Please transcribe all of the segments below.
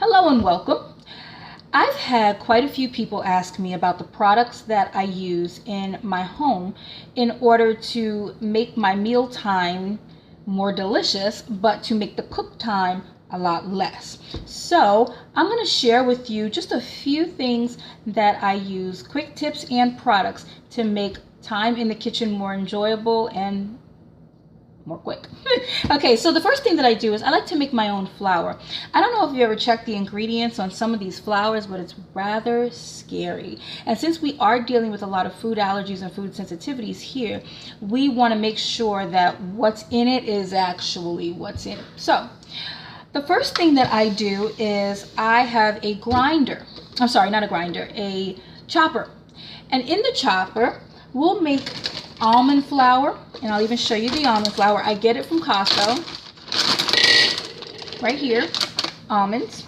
Hello and welcome. I've had quite a few people ask me about the products that I use in my home in order to make my mealtime more delicious, but to make the cook time a lot less. So I'm going to share with you just a few things that I use, quick tips and products to make time in the kitchen more enjoyable and more quick. Okay, so the first thing that I do is I like to make my own flour. I don't know if you ever checked the ingredients on some of these flours, but it's rather scary. And since we are dealing with a lot of food allergies and food sensitivities here, we want to make sure that what's in it is actually what's in it. So the first thing that I do is I have a grinder. I'm sorry, not a grinder, a chopper. And in the chopper, we'll make almond flour, and I'll even show you the almond flour. I get it from Costco. Right here, almonds.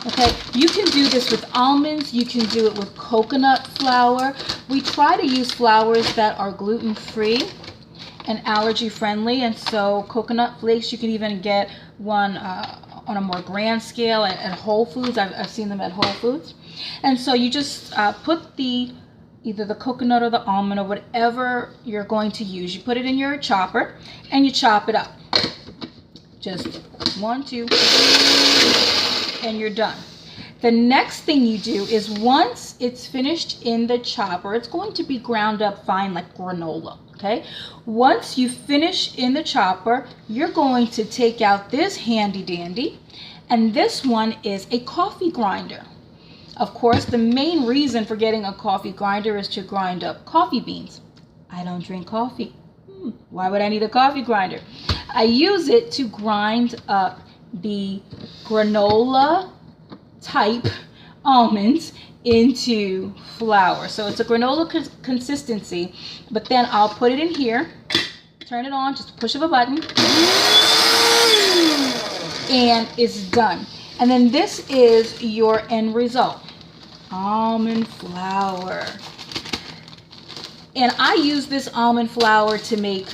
Okay, you can do this with almonds. You can do it with coconut flour. We try to use flours that are gluten-free and allergy-friendly, and so coconut flakes, you can even get one on a more grand scale at Whole Foods. I've seen them at Whole Foods. And so you just put either the coconut or the almond or whatever you're going to use. You put it in your chopper and you chop it up. Just 1, 2, and you're done. The next thing you do is once it's finished in the chopper, it's going to be ground up fine like granola. Okay, once you finish in the chopper, you're going to take out this handy dandy, and this one is a coffee grinder. Of course, the main reason for getting a coffee grinder is to grind up coffee beans. I don't drink coffee. Why would I need a coffee grinder? I use it to grind up the granola type almonds into flour. So it's a granola consistency, but then I'll put it in here, turn it on, just a push of a button, and it's done. And then this is your end result. Almond flour. And I use this almond flour to make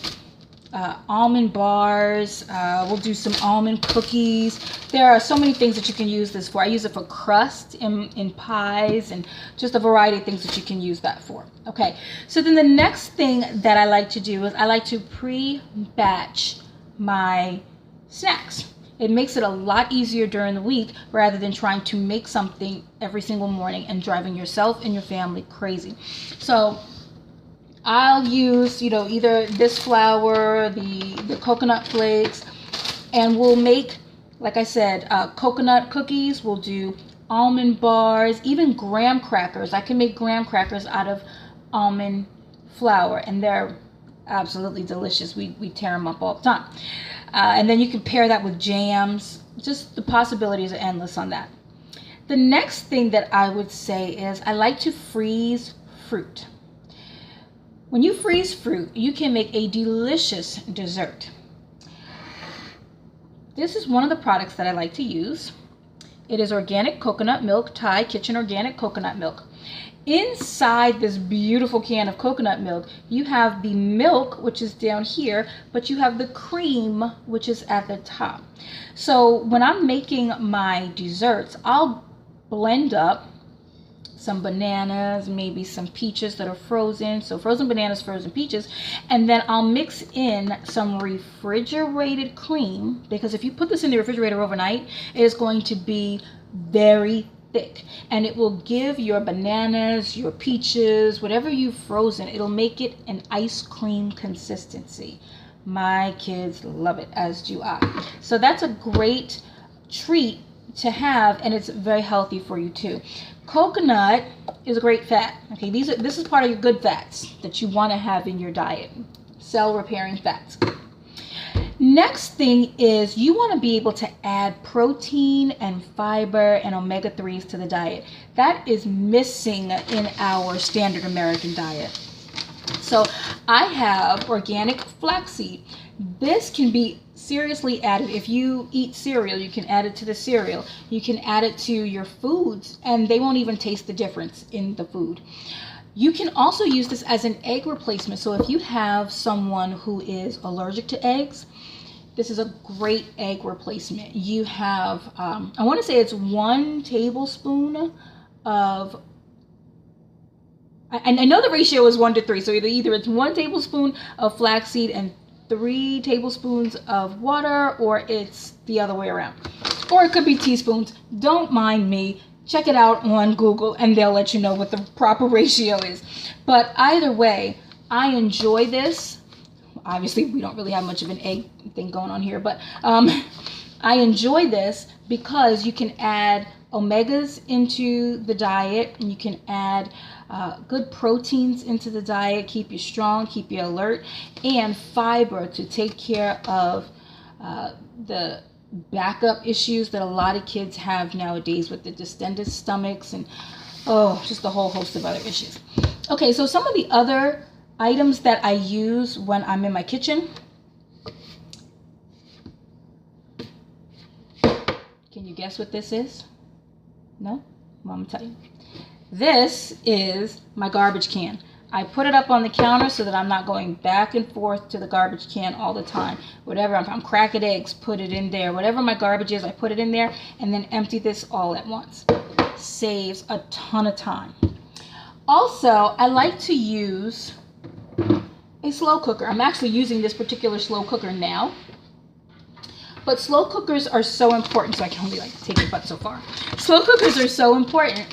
almond bars. We'll do some almond cookies. There are so many things that you can use this for. I use it for crust in pies and just a variety of things that you can use that for. Okay, so then the next thing that I like to do is I like to pre-batch my snacks. It makes it a lot easier during the week rather than trying to make something every single morning and driving yourself and your family crazy. So I'll use, either this flour, the coconut flakes, and we'll make, like I said, coconut cookies. We'll do almond bars, even graham crackers. I can make graham crackers out of almond flour, and they're absolutely delicious. We tear them up all the time. And then you can pair that with jams. Just the possibilities are endless on that. The next thing that I would say is I like to freeze fruit. When you freeze fruit, you can make a delicious dessert. This is one of the products that I like to use. It is organic coconut milk, Thai Kitchen Organic Coconut Milk. Inside this beautiful can of coconut milk, you have the milk, which is down here, but you have the cream, which is at the top. So when I'm making my desserts, I'll blend up some bananas, maybe some peaches that are frozen. So frozen bananas, frozen peaches, and then I'll mix in some refrigerated cream, because if you put this in the refrigerator overnight, it is going to be very thick, and it will give your bananas, your peaches, whatever you've frozen, it'll make it an ice cream consistency. My kids love it, as do I. So that's a great treat to have, and it's very healthy for you too. Coconut is a great fat. Okay, this is part of your good fats that you want to have in your diet. Cell repairing fats. Next thing is you want to be able to add protein and fiber and omega-3s to the diet. That is missing in our standard American diet. So I have organic flaxseed. This can be seriously added. If you eat cereal, you can add it to the cereal. You can add it to your foods, and they won't even taste the difference in the food. You can also use this as an egg replacement. So if you have someone who is allergic to eggs, this is a great egg replacement. You have, I want to say it's 1 tablespoon of, and I know the ratio is 1 to 3, so either it's 1 tablespoon of flaxseed and 3 tablespoons of water, or it's the other way around. Or it could be teaspoons. Don't mind me. Check it out on Google and they'll let you know what the proper ratio is. But either way, I enjoy this. Obviously, we don't really have much of an egg thing going on here, but I enjoy this because you can add omegas into the diet, and you can add good proteins into the diet, keep you strong, keep you alert, and fiber to take care of the backup issues that a lot of kids have nowadays with the distended stomachs and just a whole host of other issues. Okay, so some of the other items that I use when I'm in my kitchen. Can you guess what this is? No? Well, I'm gonna tell you. This is my garbage can. I put it up on the counter so that I'm not going back and forth to the garbage can all the time. Whatever, I'm cracking eggs, put it in there. Whatever my garbage is, I put it in there and then empty this all at once. Saves a ton of time. Also, I like to use a slow cooker. I'm actually using this particular slow cooker now. But slow cookers are so important, so I can only take your butt so far. Slow cookers are so important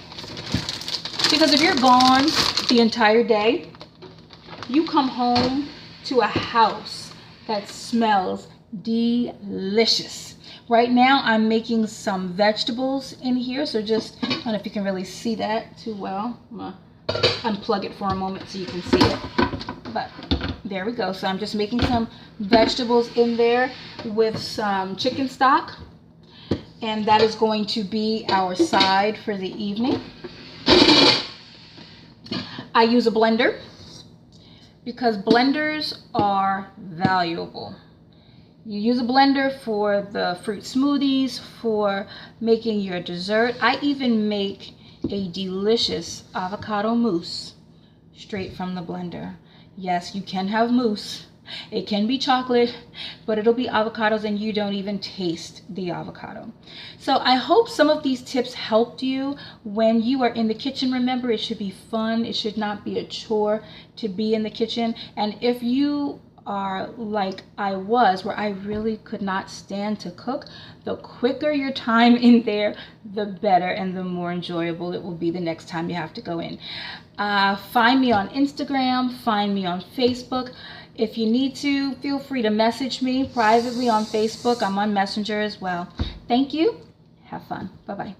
because if you're gone the entire day, you come home to a house that smells delicious. Right now, I'm making some vegetables in here, so just, I don't know if you can really see that too well. I'm gonna unplug it for a moment so you can see it. But there we go. So I'm just making some vegetables in there with some chicken stock, and that is going to be our side for the evening. I use a blender because blenders are valuable. You use a blender for the fruit smoothies, for making your dessert. I even make a delicious avocado mousse straight from the blender. Yes, you can have mousse. It can be chocolate, but it'll be avocados and you don't even taste the avocado. So I hope some of these tips helped you when you are in the kitchen. Remember, it should be fun. It should not be a chore to be in the kitchen. And if you are like I was, where I really could not stand to cook, the quicker your time in there, the better and the more enjoyable it will be the next time you have to go in. Find me on Instagram, find me on Facebook. If you need to, feel free to message me privately on Facebook. I'm on Messenger as well. Thank you. Have fun. Bye-bye.